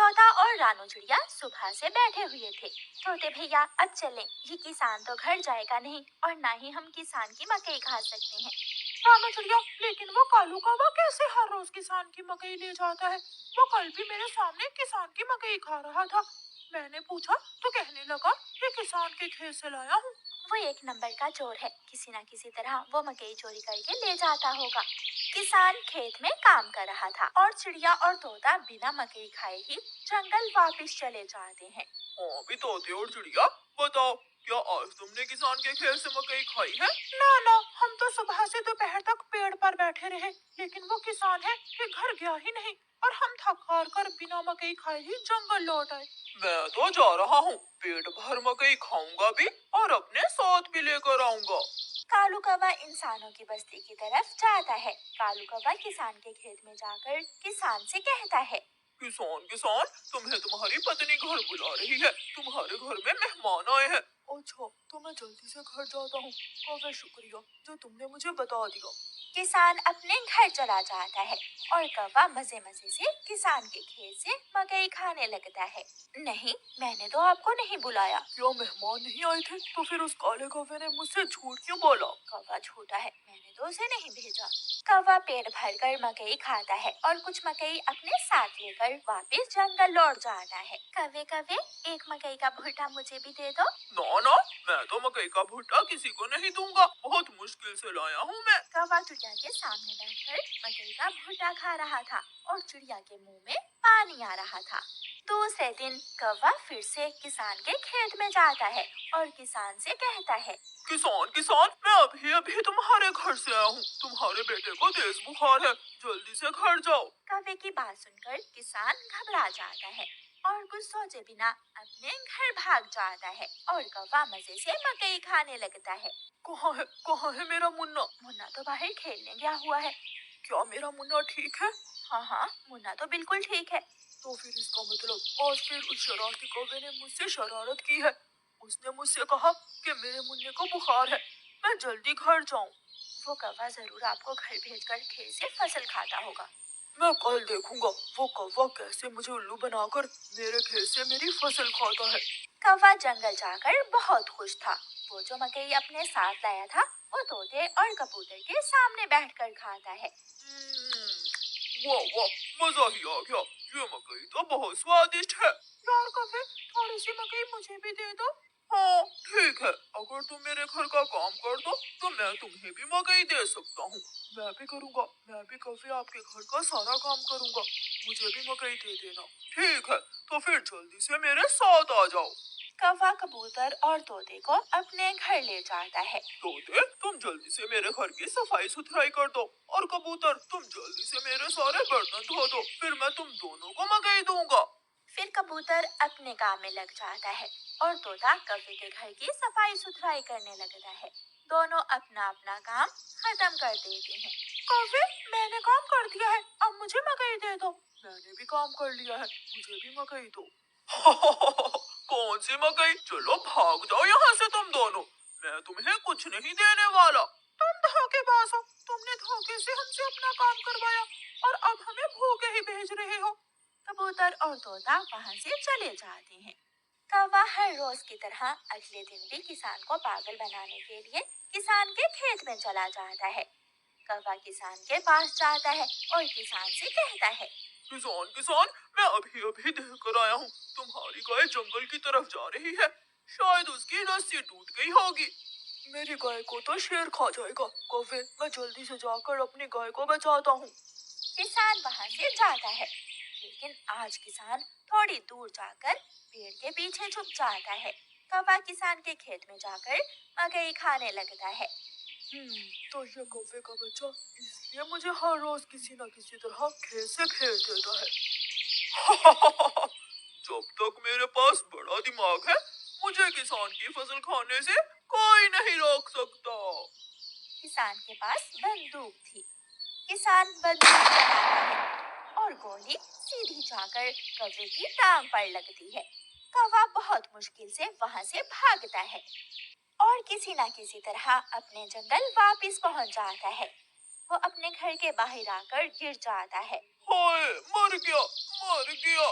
तोता और रानू चिड़िया सुबह से बैठे हुए थे। तोते भैया अब चलें, ये किसान तो घर जाएगा नहीं और ना ही हम किसान की मकई खा सकते हैं। रानू चिड़िया, लेकिन वो कालू कौवा कैसे हर रोज किसान की मकई ले जाता है? वो कल भी मेरे सामने किसान की मकई खा रहा था। मैंने पूछा तो कहने लगा ये किसान के खेत से लाया हूँ। वो एक नंबर का चोर है, किसी न किसी तरह वो मकई चोरी करके ले जाता होगा। किसान खेत में काम कर रहा था और चिड़िया और तोता बिना मकई खाए ही जंगल वापस चले जाते हैं। हाँ भी तोते और चिड़िया, बताओ क्या आज तुमने किसान के खेत से मकई खाई है? ना ना, हम तो सुबह से दोपहर तक पेड़ पर बैठे रहे, लेकिन वो किसान है कि घर गया ही नहीं और हम थक हार कर बिना मकई खाए ही जंगल लौट आए। मैं तो जा रहा हूँ, पेट भर मकई खाऊंगा भी और अपने साथ भी लेकर आऊंगा। कालू कौवा इंसानों की बस्ती की तरफ जाता है। कालू कौवा किसान के खेत में जाकर किसान से कहता है, किसान किसान, तुम्हें तुम्हारी पत्नी घर बुला रही है, तुम्हारे घर में मेहमान आए हैं। अच्छा, तो मैं जल्दी से घर जाता हूँ। कौवे शुक्रिया जो तुमने मुझे बता दिया। किसान अपने घर चला जाता है और कौवा मजे मजे से किसान के खेत से मकई खाने लगता है। नहीं, मैंने तो आपको नहीं बुलाया। क्या मेहमान नहीं आए थे? तो फिर उस काले कौवे ने मुझसे झूठ क्यों बोला? कौवा झूठा है, मैंने तो उसे नहीं भेजा। कौवा पेट भरकर मकई खाता है और कुछ मकई अपने साथ लेकर वापस जंगल लौट जाता है। कौवे कौवे, एक मकई का भुट्टा मुझे भी दे दो। ना ना, मैं तो मकई का भुट्टा किसी को नहीं दूंगा, बहुत मुश्किल से लाया हूँ मैं। कौवा चिड़िया के सामने बैठकर मकई का भुट्टा खा रहा था और चिड़िया के मुंह में पानी आ रहा था। दूसरे दिन कौवा फिर से किसान के खेत में जाता है और किसान से कहता है, किसान किसान, मैं अभी अभी तुम्हारे घर से आया हूँ, तुम्हारे बेटे को तेज बुखार है, जल्दी से घर जाओ। कौवे की बात सुनकर किसान घबरा जाता है और कुछ सोचे बिना अपने घर भाग जाता है और कौवा मजे से मकई खाने लगता है। कहाँ है मेरा मुन्ना? मुन्ना तो बाहर खेलने गया हुआ है। क्या मेरा मुन्ना ठीक है? हाँ हाँ, मुन्ना तो बिल्कुल ठीक है। तो फिर इसका मतलब आज फिर उस शरारती कौवे ने मुझसे शरारत की है। उसने मुझसे कहा कि मेरे मुन्ने को बुखार है, मैं जल्दी घर जाऊं। वो कौवा जरूर आपको घर भेजकर खेत से फसल खाता होगा। मैं कल देखूंगा वो कौवा कैसे मुझे उल्लू बनाकर मेरे खेत से मेरी फसल खाता है। कौवा जंगल जाकर बहुत खुश था। वो जो मकई अपने साथ लाया था वो तोते और कबूतर के सामने बैठकर खाता है। वाह वाह, मजा ही आ गया, ये मकई तो बहुत स्वादिष्ट है। यार कौवे, थोड़ी सी मकई मुझे भी दे दो। हाँ ठीक है, अगर तुम मेरे घर का काम कर दो तो मैं तुम्हें भी मकई दे सकता हूँ। मैं भी करूँगा, मैं भी कभी आपके घर का सारा काम करूँगा, मुझे भी मकई दे देना। ठीक है, तो फिर जल्दी से मेरे साथ आ जाओ। कौवा कबूतर और तोते को अपने घर ले जाता है। तोते, तुम जल्दी से मेरे घर की सफाई सुथराई कर दो और कबूतर तुम जल्दी से मेरे सारे बर्तन धो दो, फिर मैं तुम दोनों को मकई दूंगा। फिर कबूतर अपने काम में लग जाता है और तोता कौवे के घर की सफाई सुथराई करने लगता है। दोनों अपना अपना काम खत्म कर देते हैं। कौवे, मैंने काम कर दिया है, अब मुझे मकई दे दो। मैंने भी काम कर लिया है, मुझे भी मकई दो। कौन सी मकई? चलो भाग जाओ यहाँ से तुम दोनों, मैं तुम्हें कुछ नहीं देने वाला। तुम धोखेबाज हो, तुमने धोखे से हमसे अपना काम करवाया और अब हमें भूखे ही भेज रहे हो। कबूतर और तोता वहाँ से चले जाते हैं। कौवा हर रोज की तरह अगले दिन भी किसान को पागल बनाने के लिए किसान के खेत में चला जाता है। कौवा किसान के पास जाता है और किसान से कहता है, किसान किसान, मैं अभी अभी देख कर आया हूँ, तुम्हारी गाय जंगल की तरफ जा रही है, शायद उसकी रस्सी टूट गई होगी। मेरी गाय को तो शेर खा जाएगा। कौवे, मैं जल्दी से जाकर अपनी गाय को बचाता हूँ। किसान वहाँ से जाता है, लेकिन आज किसान थोड़ी दूर जाकर पेड़ के पीछे छुप जाता है। कौवा किसान के खेत में जाकर मकई खाने लगता है। तो ये कौवे का बच्चा इसलिए मुझे हर रोज किसी न किसी तरह खेत से भेज देता है। जब तक मेरे पास बड़ा दिमाग है, मुझे किसान की फसल खाने से कोई नहीं रोक सकता। किसान के पास बंदूक थी। किसान बंदूक चलाता है और गोली सीधी जाकर कौवे की टांग पर लगती है। कौवा बहुत मुश्किल से वहाँ से भागता है और किसी न किसी तरह अपने जंगल वापस पहुँच जाता है। वो अपने घर के बाहर आकर गिर जाता है। हाय, मर गया, मर गया।